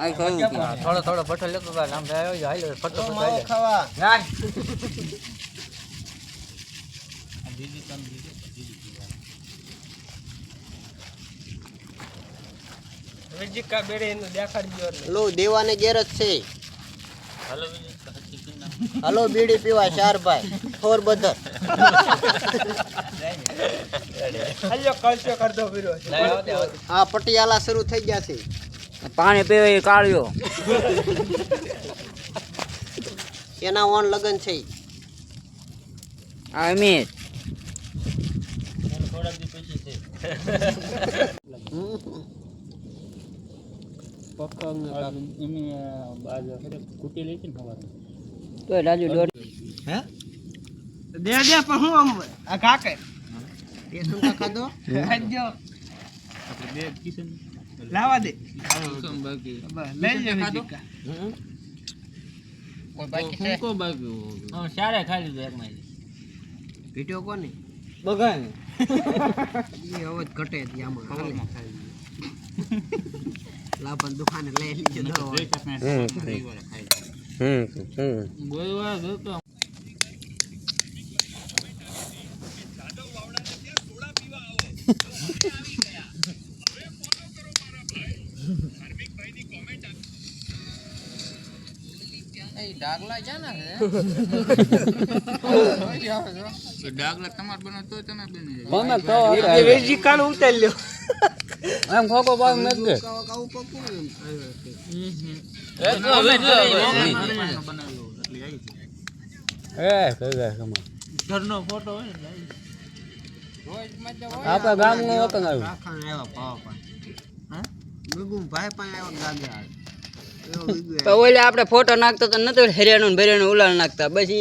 આ ખાવું થોડો થોડો ફટો લેતો તા નામ આવ્યો હાલો ફટો માવો ખાવા ના વેજીકા બેડે એનું દેખાડજો લો દેવાને ઘેર જ છે. હાલો હાલો બીડી પીવા ચાર ભાઈ ફોર બધર હાલો કળશો કરતો પીરો આ પટિયાલા શરૂ થઈ ગયા છે. પાણી પીવે એ કાળ્યો એના ઓન લગન છે. આ અમીર થોડા દી પછી છે કુટી લઈ છે ને ખબર તો રાજુ દોડ હે દે દે પણ હું આમ આ કાકે તે શું ખાધો ખાજો આપણે બે કિશન લાવા દે બાકી લઈ લે વેજીકા કોઈ બાકી છે કો બાકી હા સારે ખાઈ લીધું એક માં પીટ્યો કોને બગાને એ અવાજ ઘટે છે આમાં હાલે લાભન દુકાને લઈ લીધો દવા બોલવા દો તો ડાગલા જાના છે ડાગલા તમાર બનો તો તમે બની મને તો એ વેજીકા નું ઉતારી લ્યો એમ ખોકો ભાગ મેક દે કાવું પકું એ કઈ ગયા કમા ઘરનો ફોટો હોય ને આપણા ગામનો હતો ને રાખણ આવ્યા પાવા પા બગુમ ભાઈ પાસે આવ્યા ગાગે એવો વિડિયો તો ઓલે આપણે ફોટો નાખતો તો નતો હરિયાણું ને ભરિયાણું ઉલાળ નાખતા બસ એ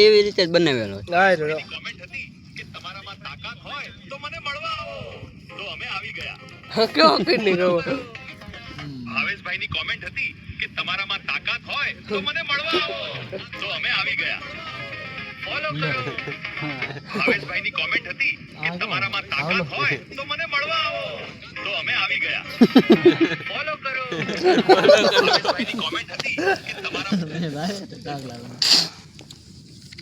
એવી રીતે જ બનાવેલો લાય રો કમેન્ટ હતી કે તમારામાં તાકાત હોય તો મને મળવા આવો તો અમે આવી ગયા. કયો કીની ગયો ભાવેશભાઈની કોમેન્ટ હતી કે તમારામાં તાકાત હોય તો મને મળવા આવો તો અમે આવી ગયા. ફોલો કરો. ભાવેશભાઈની કોમેન્ટ હતી કે તમારામાં તાકાત હોય તો મને મળવા આવો તો અમે આવી ગયા. ફોલો કરો. ભાવેશભાઈની કોમેન્ટ હતી કે તમારામાં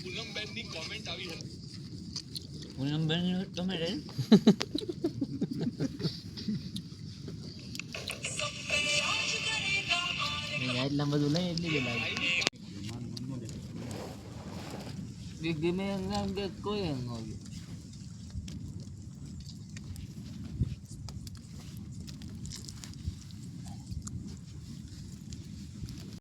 પૂનમબેનની કોમેન્ટ આવી હતી. પૂનમબેન તમે રે એટલા બધું નહીં એટલી જ લાગે ગમે એમ કે કોઈ એમ ન